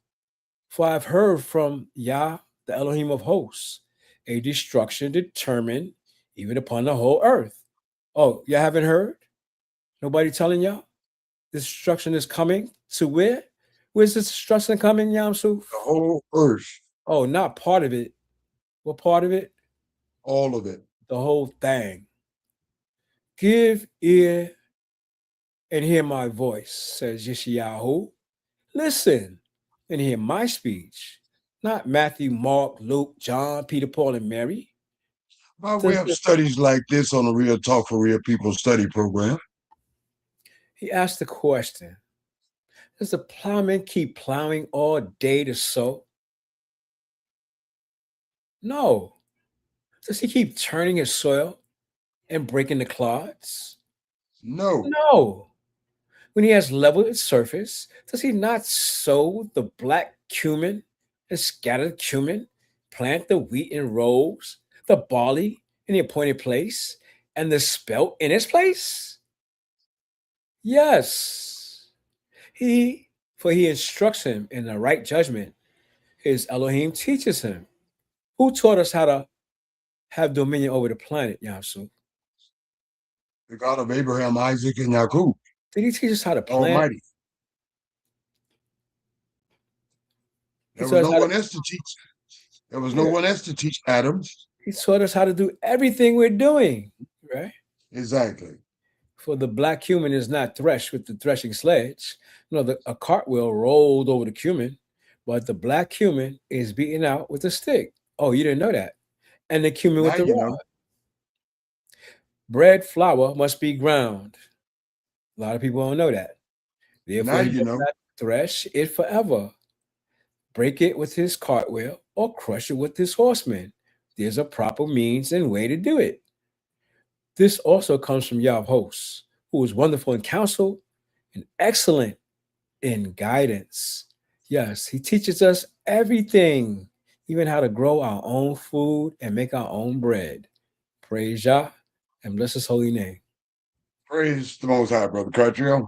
Speaker 4: For I've heard from Yah, the Elohim of hosts, a destruction determined even upon the whole earth. Oh, you haven't heard? Nobody telling y'all? This destruction is coming to where? Where's this destruction coming, Yamsu?
Speaker 2: The whole earth.
Speaker 4: Oh, not part of it. What part of it?
Speaker 2: All of it.
Speaker 4: The whole thing. Give ear and hear my voice, says Yeshayahu. Listen and hear my speech. Not Matthew, Mark, Luke, John, Peter, Paul, and Mary.
Speaker 2: We have studies like this on the Real Talk for Real People study program.
Speaker 4: He asked the question, does the plowman keep plowing all day to sow? No. Does he keep turning his soil and breaking the clods?
Speaker 2: No.
Speaker 4: No. When he has leveled its surface, does he not sow the black cumin and scatter the cumin, plant the wheat in rows, the barley in the appointed place, and the spelt in its place? Yes. For he instructs him in the right judgment. His Elohim teaches him. Who taught us how to have dominion over the planet, Yamsu?
Speaker 2: The God of Abraham, Isaac, and Jacob.
Speaker 4: Did he teach us how to plant?
Speaker 2: Almighty. There was no one else to teach. There was no one else to teach Adam.
Speaker 4: He taught us how to do everything we're doing, right?
Speaker 2: Exactly.
Speaker 4: For the black cumin is not threshed with the threshing sledge. No, a cartwheel rolled over the cumin, but the black cumin is beaten out with a stick. Oh, you didn't know that. And the cumin with the rod. Bread flour must be ground. A lot of people don't know that. Therefore, he does not thresh it forever. Break it with his cartwheel or crush it with his horseman. There's a proper means and way to do it. This also comes from Yahweh host, who is wonderful in counsel and excellent in guidance. Yes, he teaches us everything, even how to grow our own food and make our own bread. Praise Yah and bless his holy name.
Speaker 2: Praise the Most High, Brother Cartrio.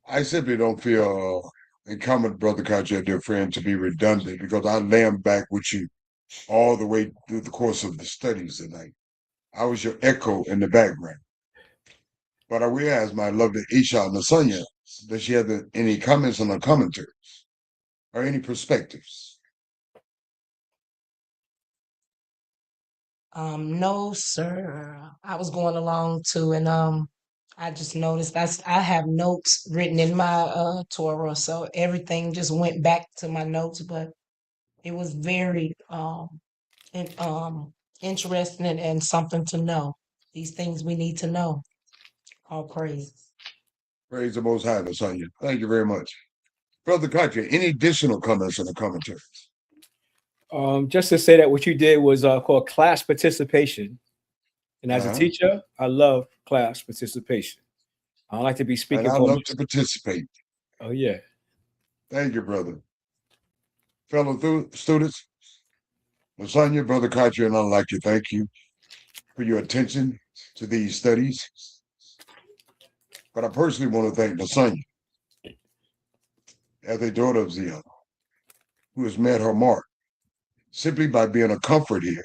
Speaker 2: I simply don't feel incumbent, Brother Cartrio, dear friend, to be redundant because I lamb back with you all the way through the course of the studies tonight. I was your echo in the background. But I will ask my lovely Isha Nasanya, does she have any comments on the commentaries or any perspectives?
Speaker 3: No, sir. I was going along too, and I just noticed I have notes written in my Torah, so everything just went back to my notes, but it was very and, interesting and something to know. These things we need to know. All praises.
Speaker 2: Praise the Most High, Nasanya. Thank you very much. Brother Katya, any additional comments on the commentaries?
Speaker 4: Just to say that what you did was called class participation. And as a teacher, I love class participation. I don't like to be speaking.
Speaker 2: And I love to participate.
Speaker 4: Oh, yeah.
Speaker 2: Thank you, brother. Fellow students, Nasanya, Brother Katya, and I'd like to thank you for your attention to these studies. But I personally want to thank Nasanya, as a daughter of Zion, who has met her mark simply by being a comfort here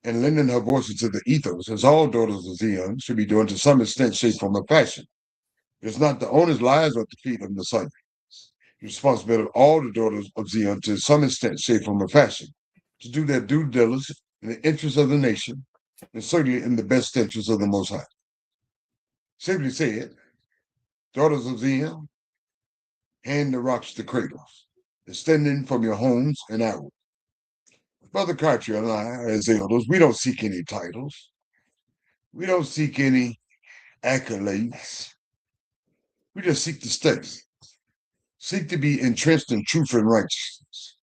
Speaker 2: and lending her voices to the ethos, as all daughters of Zion should be doing to some extent, shape, form, or fashion. It's not the owner's lies at the feet of the Son. The responsibility of all the daughters of Zion to some extent, shape, form, or fashion, to do their due diligence in the interest of the nation, and certainly in the best interest of the Most High. Simply said, daughters of Zion, hand the rocks to cradles, extending from your homes and outward. Brother Cartier and I, as elders, we don't seek any titles. We don't seek any accolades. We just seek to study, seek to be entrenched in truth and righteousness,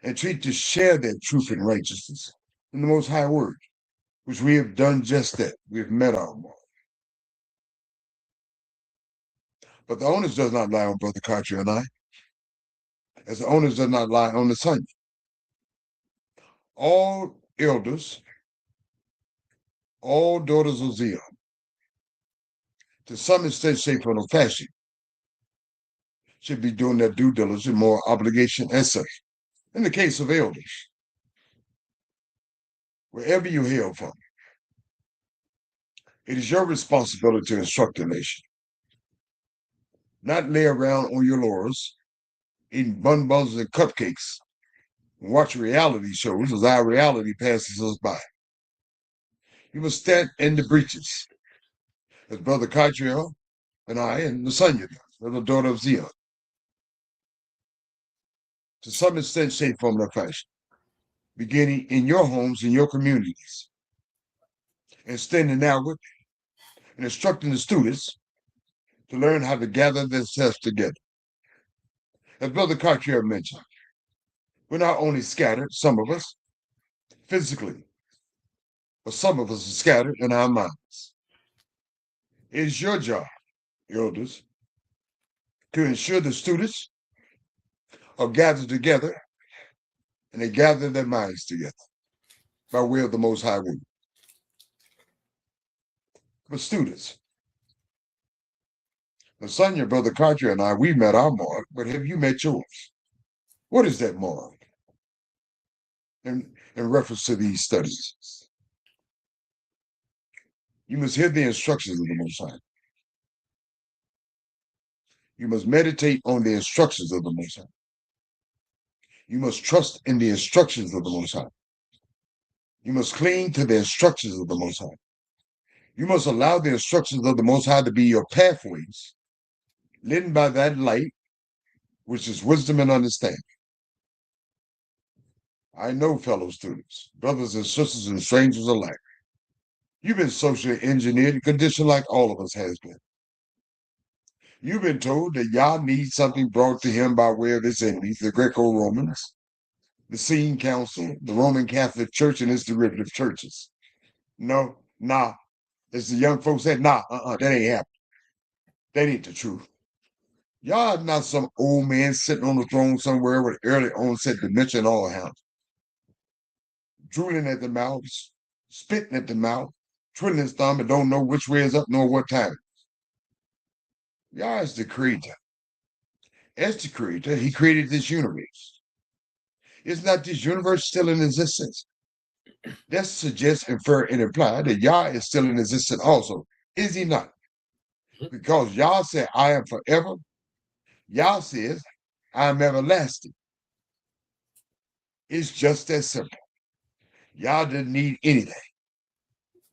Speaker 2: and seek to share that truth and righteousness in the Most High Word, which we have done just that. We have met our mark. But the onus does not lie on Brother Cartier and I, as the onus does not lie on the Son. All elders, all daughters of Zion, to some extent, shape, or fashion, should be doing their due diligence, more obligation as such. In the case of elders, wherever you hail from, it is your responsibility to instruct the nation, not lay around on your laurels, eating bun buns and cupcakes, and watch reality shows as our reality passes us by. You must stand in the breaches, as Brother Katriel and I and Nasanya, the daughter of Zion, to some extent, shape, form, or fashion, beginning in your homes, in your communities, and standing outward and instructing the students to learn how to gather themselves together. As Brother Cartier mentioned, we're not only scattered, some of us, physically, but some of us are scattered in our minds. It is your job, elders, to ensure the students are gathered together and they gather their minds together by way of the Most High Word. But students, the son, your Brother Cartier and I, we met our mark, but have you met yours? What is that mark in reference to these studies? You must hear the instructions of the Most High. You must meditate on the instructions of the Most High. You must trust in the instructions of the Most High. You must cling to the instructions of the Most High. You must allow the instructions of the Most High to be your pathways, lit by that light, which is wisdom and understanding. I know, fellow students, brothers and sisters and strangers alike, you've been socially engineered and conditioned like all of us has been. You've been told that Yah needs something brought to him by way of his enemies, the Greco-Romans, the Scene Council, the Roman Catholic Church, and its derivative churches. No, nah. As the young folks said, nah, that ain't happening. That ain't the truth. Y'all not some old man sitting on the throne somewhere with early onset dementia and all hounds. Drooling at the mouth, spitting at the mouth, twiddling his thumb and don't know which way is up nor what time it is. Yah is the creator. As the creator, he created this universe. Is not this universe still in existence? That suggests, infer, and imply that Yah is still in existence also. Is he not? Because Yah said, I am forever. Yah says, I am everlasting. It's just that simple. Yah doesn't need anything.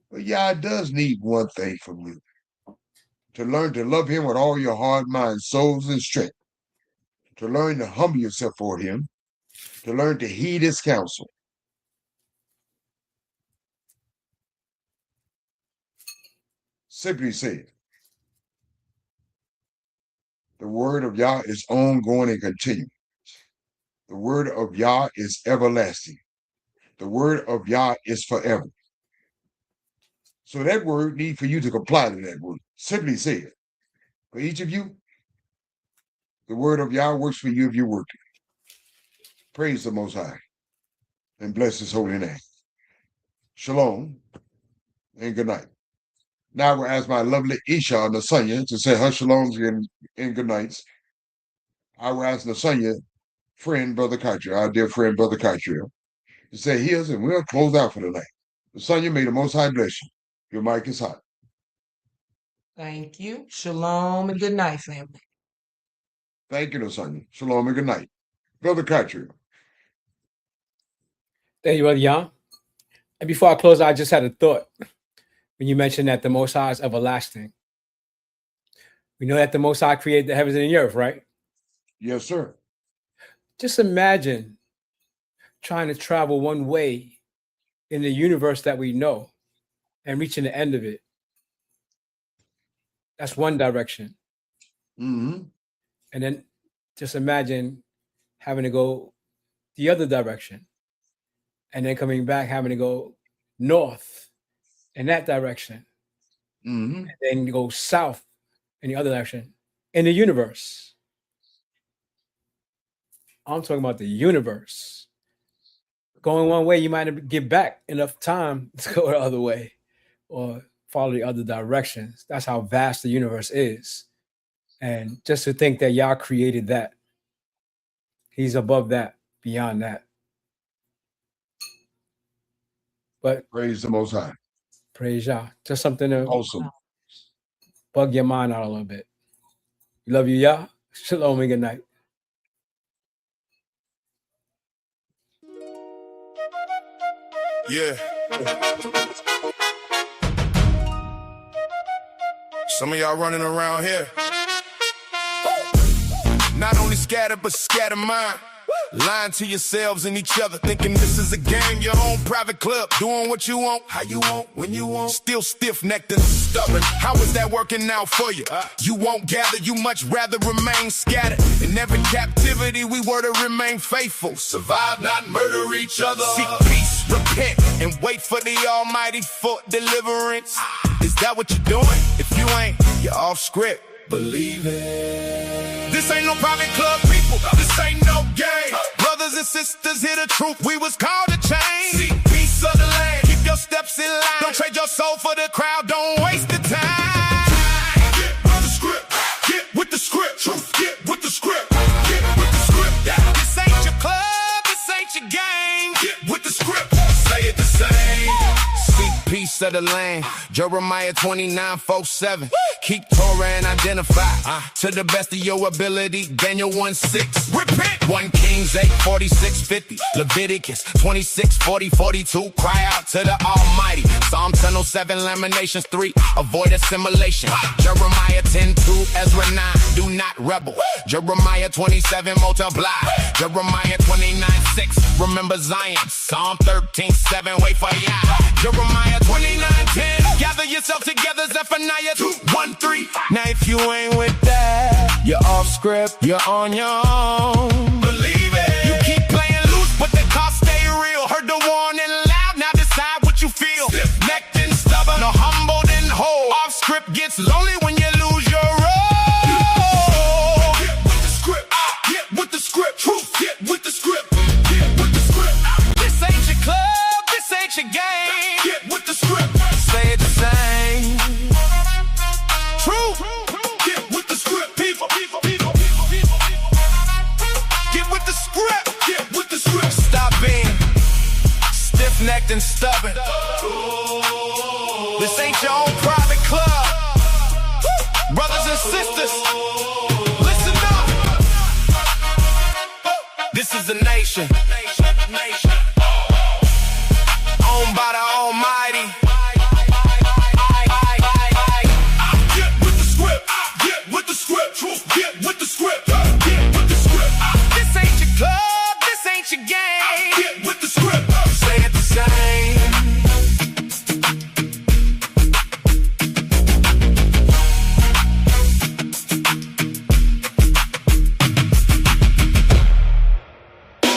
Speaker 2: But Yah does need one thing from you. To learn to love him with all your heart, mind, souls, and strength. To learn to humble yourself for him. To learn to heed his counsel. Simply said, the word of Yah is ongoing and continuing. The word of Yah is everlasting. The word of Yah is forever. So that word needs for you to comply to that word. Simply said, for each of you, the word of Yah works for you if you work it. Praise the Most High and bless his holy name. Shalom and good night. Now I will ask my lovely Isha Nasanya to say her shaloms and good nights. I will ask Nasanya, friend, Brother Katra, our dear friend, Brother Katra, to say his, and we'll close out for the night. Nasanya, may the Most High bless you. Your mic is hot.
Speaker 3: Thank you. Shalom and good night, family.
Speaker 2: Thank you, Nasanya. Shalom and good night. Brother Katra.
Speaker 4: Thank you, Brother Yah. And before I close, I just had a thought. When you mentioned that the Most High is everlasting. We know that the Most High created the heavens and the earth, right?
Speaker 2: Yes, sir.
Speaker 4: Just imagine trying to travel one way in the universe that we know and reaching the end of it. That's one direction.
Speaker 2: Mm-hmm.
Speaker 4: And then just imagine having to go the other direction and then coming back, having to go north in that direction,
Speaker 2: Mm-hmm.
Speaker 4: and then go south in the other direction in the universe. I'm talking about the universe. Going one way, you might not get back enough time to go the other way or follow the other directions. That's how vast the universe is. And just to think that Yah created that, he's above that, beyond that. But
Speaker 2: Praise the Most High.
Speaker 4: praise Yah. Just something to
Speaker 2: Awesome.
Speaker 4: bug your mind out a little bit. Love you, Yah. Shalom and good night.
Speaker 1: Yeah. Some of y'all running around here. Not only scattered, but scatter mind. Lying to yourselves and each other, thinking this is a game, your own private club. Doing what you want, how you want, when you want. Still stiff-necked and stubborn. How is that working out for you? You won't gather, you much rather remain scattered. In every captivity, we were to remain faithful. Survive, not murder each other. Seek peace, repent, and wait for the Almighty for deliverance. Is that what you're doing? If you ain't, you're off script. Believe it. This ain't no private club, people. This ain't no game. Brothers and sisters, hear the truth. We was called to change. Seek peace of the land. Keep your steps in line. Don't trade your soul for the crowd. Don't waste the time. Get with the script. Get with the script. Truth. Get with the script. Get with the script. This ain't your club. This ain't your game. Get with the script. Say it the same. Seek peace of the land. Jeremiah 29:4-7. Keep Torah and identify to the best of your ability. Daniel 1:6. Repent. 1 Kings 8:46-50. Leviticus 26:40-42. Cry out to the Almighty. Psalm 10:07. Lamentations 3. Avoid assimilation. Jeremiah 10:2. Ezra 9. Do not rebel. Jeremiah 27. Multiply. Jeremiah 29:6. Remember Zion. Psalm 13:7. Wait for Yah. Jeremiah 29:10. Gather yourself together. Zephaniah 2:1-3. Now if you ain't with that, you're off script, you're on your own. Believe it. You keep playing loose, but the cost stay real. Heard the warning loud, now decide what you feel. Stiff-necked game. Get with the script. Say it the same. True. Get with the script, people. Get with the script. Get with the script. Stop being stiff-necked and stubborn. This ain't your own private club. Brothers and sisters, listen up. This is a nation.